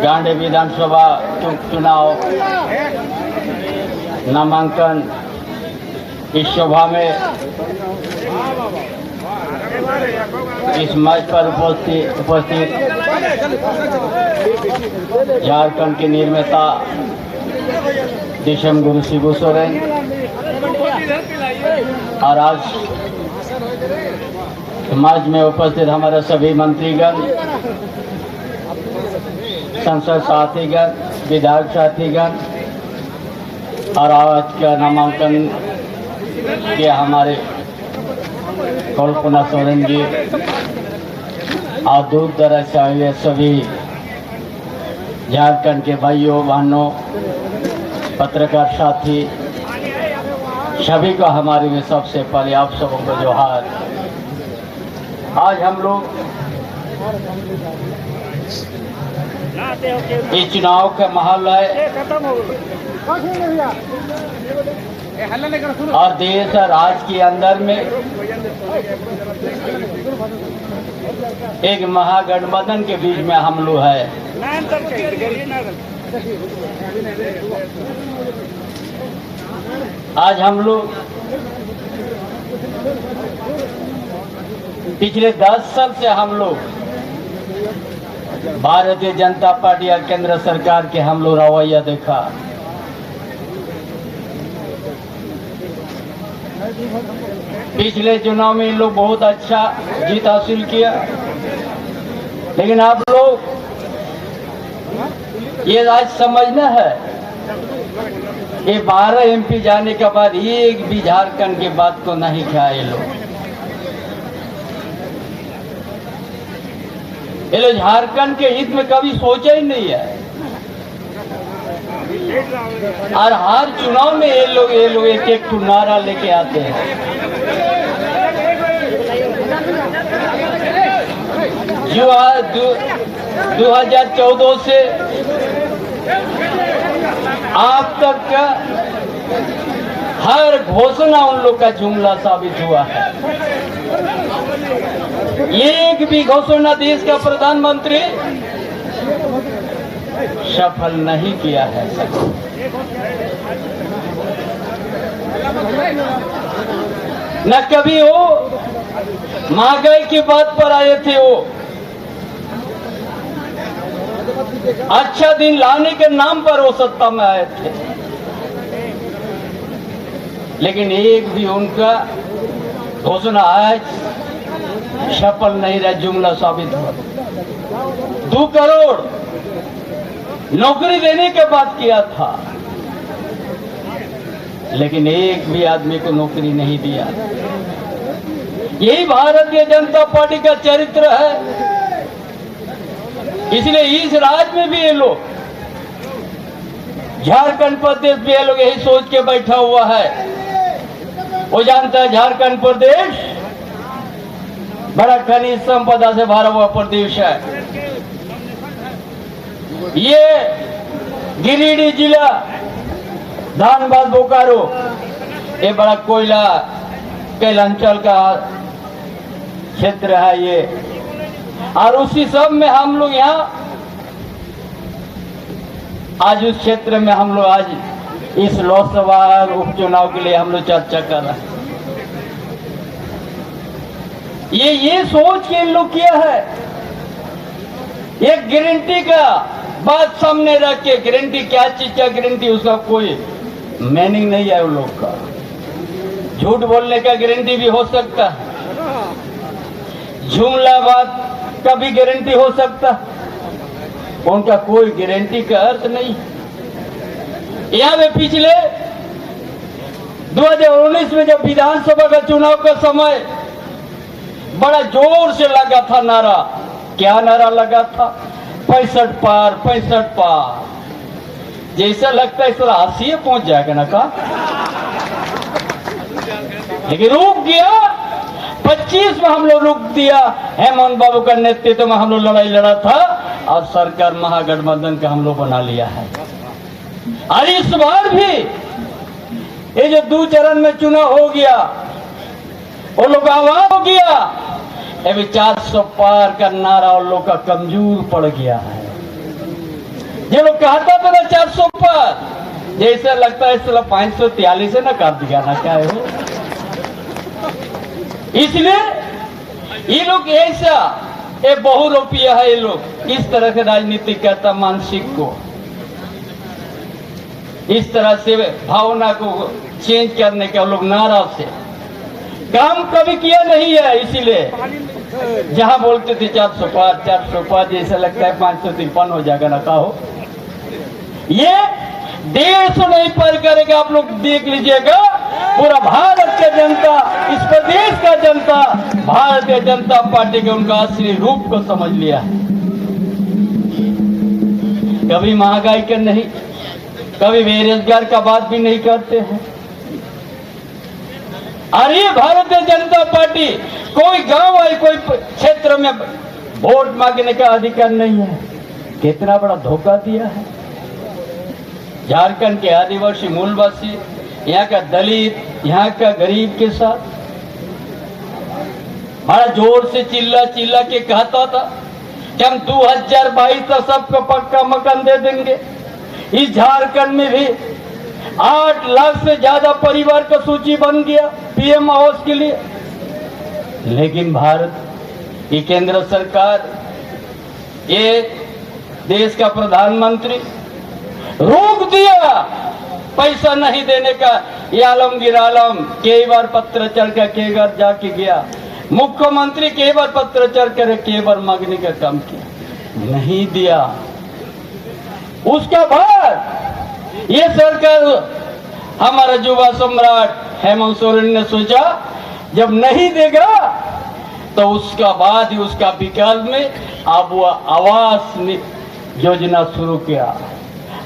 गांधी विधानसभा चुनाव नामांकन इस सभा में इस मंच पर उपस्थित झारखंड के निर्माता दिशम गुरु शिबू सोरेन और आज मंच में उपस्थित हमारे सभी मंत्रीगण, संसद साथीगण, विधायक साथीगण और आज का नामांकन के हमारे कल्पना सोरेन जी और दूर दराज से आए सभी झारखंड के भाइयों बहनों, पत्रकार साथी सभी को हमारे में सबसे पहले आप सबों को जोहार। आज हम लोग इस चुनाव का माहौल है और देश और राज्य के अंदर में एक महागठबंधन के बीच में हम लोग है। आज हम लोग पिछले 10 साल से हम लोग भारतीय जनता पार्टी और केंद्र सरकार के हम लोग रवैया देखा। पिछले चुनाव में इन लोग बहुत अच्छा जीत हासिल किया, लेकिन आप लोग ये आज समझना है कि 12 एमपी जाने के बाद एक भी झारखंड की बात को नहीं किया। ये लोग झारखंड के हित में कभी सोचा ही नहीं है और हर चुनाव में ये लोग एक नारा लेके आते हैं। 2014 से आप तक का हर घोषणा उन लोग का जुमला साबित हुआ है। एक भी घोषणा देश का प्रधानमंत्री सफल नहीं किया है। न कभी वो महंगाई की बात पर आए थे, वो अच्छा दिन लाने के नाम पर वो सत्ता में आए थे, लेकिन एक भी उनका घोषणा आज सफल नहीं रहा, जुमला साबित हुआ। 2 करोड़ नौकरी देने के बात किया था, लेकिन एक भी आदमी को नौकरी नहीं दिया। यही भारतीय जनता पार्टी का चरित्र है। इसलिए इस राज्य में भी ये लोग, झारखंड प्रदेश भी ये लोग यही सोच के बैठा हुआ है। वो जानता है झारखंड प्रदेश बड़ा खनिज संपदा से भरा हुआ प्रदेश है। ये गिरिडीह जिला, धनबाद, बोकारो, ये बड़ा कोयला कैलांचल का क्षेत्र है ये, और उसी सब में हम लोग यहाँ आज उस क्षेत्र में हम लोग आज इस लोकसभा उपचुनाव के लिए हम लोग चर्चा कर रहे हैं। ये सोच के इन लोग किया है। एक गारंटी का बात सामने रख के, गारंटी क्या चीज का गारंटी, उसका कोई मीनिंग नहीं है उन लोग का। झूठ बोलने का गारंटी भी हो सकता है, जुमला बात का भी गारंटी हो सकता है, उनका कोई गारंटी का अर्थ नहीं। यहाँ में पिछले 2019 में जब विधानसभा का चुनाव का समय बड़ा जोर से लगा था नारा, क्या नारा लगा था? 65 पार, 65 पार। जैसा लगता है इस तरह 80 पहुंच जाएगा ना का, लेकिन रुक गया। 25 में हम लोग रुक दिया। हेमंत बाबू का नेतृत्व में हम लोग लड़ाई लड़ा था और सरकार महागठबंधन का हम लोग बना लिया है। और इस बार भी ये जो 2 चरण में चुनाव हो गया, वो लोग आवाज हो गया, ये 400 पार का नारा उन लोग का कमजोर पड़ गया है। ये लोग कहता था ना 400 पर, जैसे लगता है इसलिए 543 है ना, कर दिया ना क्या है। इसलिए ये लोग ऐसा ये बहुरूपिया है, ये लोग इस तरह से राजनीति करता, मानसिक को इस तरह से भावना को चेंज करने के लोग नाराज से काम कभी किया नहीं है। इसीलिए जहां बोलते थे 405 जैसा लगता है 553 हो जाएगा ना, कहो ये 150 नहीं पार करेगा। आप लोग देख लीजिएगा, पूरा भारत का जनता, इस प्रदेश का जनता भारतीय जनता पार्टी के उनका असली रूप को समझ लिया है। कभी महंगाई का नहीं, कभी बेरोजगार का बात भी नहीं करते हैं। और ये भारतीय जनता पार्टी कोई गांव है, कोई क्षेत्र में वोट मांगने का अधिकार नहीं है। कितना बड़ा धोखा दिया है। झारखंड के आदिवासी मूलवासी, यहाँ का दलित, यहाँ का गरीब के साथ बड़ा जोर से चिल्ला चिल्ला के कहता था कि हम 2022 तक सबको पक्का मकान दे देंगे। इस झारखंड में भी 8 लाख से ज्यादा परिवार का सूची बन गया पीएम आवास के लिए। लेकिन भारत की केंद्र सरकार, ये देश का प्रधानमंत्री रोक दिया पैसा नहीं देने का। ये आलमगीर आलम कई बार पत्र चल कर कई बार जाके गया, मुख्यमंत्री कई बार पत्र चल कर कई बार मांगने का काम किया, नहीं दिया। उसके बाद ये सरकार, हमारा युवा सम्राट हेमंत सोरेन ने सोचा जब नहीं देगा तो उसका बाद ही उसका विकल्प में अब वो आवास योजना शुरू किया।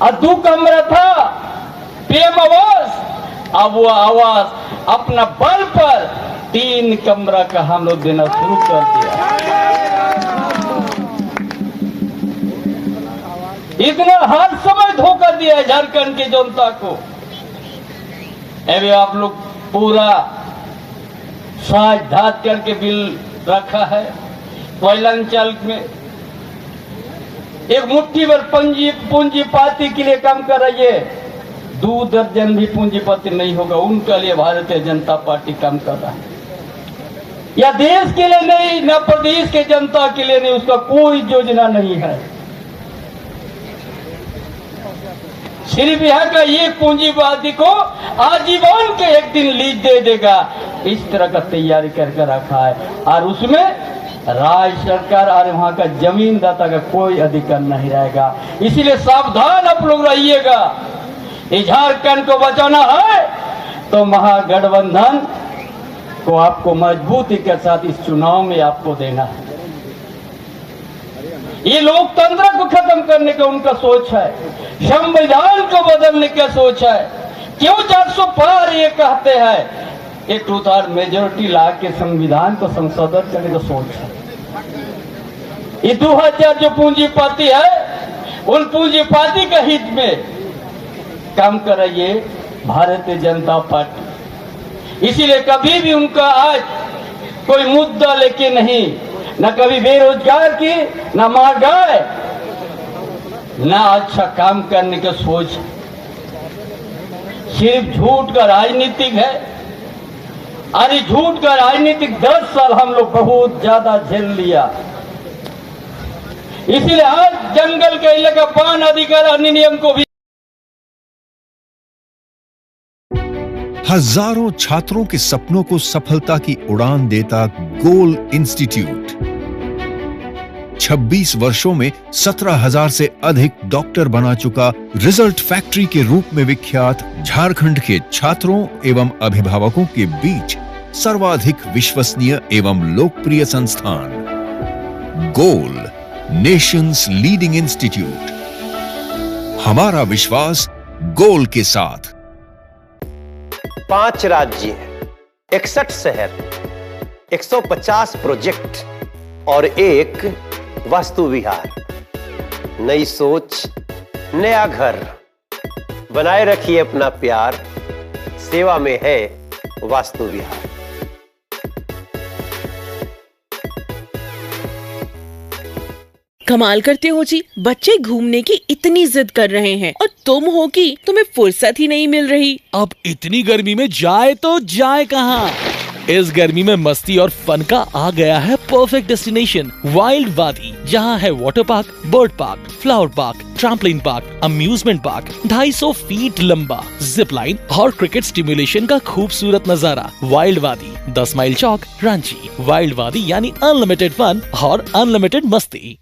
और 2 कमरा था पीएम आवास, अब वो आवास अपना बल पर 3 कमरा का हम लोग देना शुरू कर दिया। इतना हर समय धोखा दिया है झारखंड की जनता को। अभी आप लोग पूरा साज धात करके बिल रखा है। कोयलांचल में एक मुट्ठी भर पूंजीपति के लिए काम कर रही है, 2 दर्जन भी पूंजीपति नहीं होगा, उनके लिए भारतीय जनता पार्टी काम कर रहा है। या देश के लिए नहीं, न प्रदेश के जनता के लिए नहीं, उसका कोई योजना नहीं है। सिर्फ यहाँ का ये पूंजीवादी को आजीवन के एक दिन लीज दे देगा, इस तरह का तैयारी करके रखा है। और उसमें राज्य सरकार और वहां का जमीनदाता का कोई अधिकार नहीं रहेगा। इसीलिए सावधान आप लोग रहिएगा। झारखंड को बचाना है तो महागठबंधन को आपको मजबूती के साथ इस चुनाव में आपको देना है। ये लोकतंत्र को खत्म करने का उनका सोच है, संविधान को बदलने का सोच है। क्यों 400 पार ये कहते हैं, ये 2/3 मेजोरिटी ला के संविधान को संशोधन करने का सोच है। ये 2000 जो पूंजीपति है, उन पूंजीपति के हित में काम कर रही है भारतीय जनता पार्टी। इसीलिए कभी भी उनका आज कोई मुद्दा लेके नहीं, न कभी बेरोजगार की, न महंगाई, न अच्छा काम करने का सोच। सिर्फ झूठ का राजनीतिक है। अरे झूठ का राजनीतिक 10 साल हम लोग बहुत ज्यादा झेल लिया। इसीलिए आज जंगल के इलाका पान अधिकार अधिनियम को भी हजारों छात्रों के सपनों को सफलता की उड़ान देता गोल इंस्टीट्यूट 26 वर्षों में 17,000 से अधिक डॉक्टर बना चुका, रिजल्ट फैक्ट्री के रूप में विख्यात, झारखंड के छात्रों एवं अभिभावकों के बीच सर्वाधिक विश्वसनीय एवं लोकप्रिय संस्थान गोल, नेशंस लीडिंग इंस्टीट्यूट। हमारा विश्वास गोल के साथ। 5 राज्य, 61 शहर, 150 प्रोजेक्ट और एक वास्तु विहार। नई सोच, नया घर। बनाए रखिए अपना प्यार, सेवा में है वास्तु विहार। कमाल करते हो जी, बच्चे घूमने की इतनी जिद कर रहे हैं और तुम हो कि तुम्हें फुर्सत ही नहीं मिल रही। अब इतनी गर्मी में जाए तो जाए कहाँ? इस गर्मी में मस्ती और फन का आ गया है परफेक्ट डेस्टिनेशन, वाइल्ड वादी, जहाँ है water park, bird park, flower park, trampoline park, amusement park, 250 feet लंबा, जिप लाइन और क्रिकेट स्टिमुलेशन का खूबसूरत नजारा। वाइल्ड वादी, 10 माइल चौक, रांची। वाइल्ड वादी यानी अनलिमिटेड फन और अनलिमिटेड मस्ती।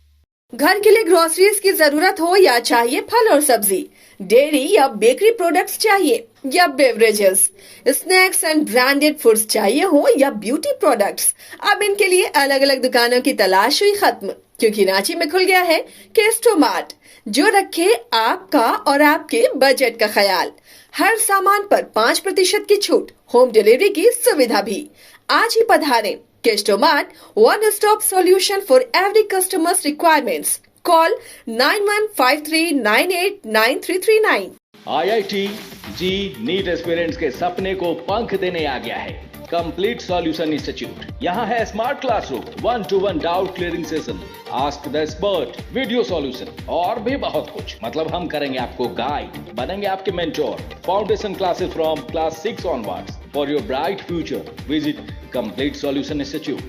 घर के लिए ग्रोसरीज की जरूरत हो या चाहिए फल और सब्जी, डेयरी या बेकरी प्रोडक्ट्स चाहिए या beverages, snacks and branded foods चाहिए हो या ब्यूटी प्रोडक्ट्स, अब इनके लिए अलग अलग दुकानों की तलाश हुई खत्म, क्योंकि रांची में खुल गया है केस्टो मार्ट, जो रखे आपका और आपके बजट का ख्याल। हर सामान पर 5% की छूट, होम डिलीवरी की सुविधा भी। आज ही पधारें Kesto mart, one-stop solution for every customer's requirements. Call 9153989339. IIT JEE NEET aspirants के सपने को पंख देने आ गया है कंप्लीट सॉल्यूशन इंस्टीट्यूट। यहाँ है smart classroom, 1-to-1 doubt clearing session, ask the expert, video solution और भी बहुत कुछ। मतलब हम करेंगे आपको गाइड, बनेंगे आपके mentor. Foundation classes from class 6 onwards for your bright future. Visit complete solution institute,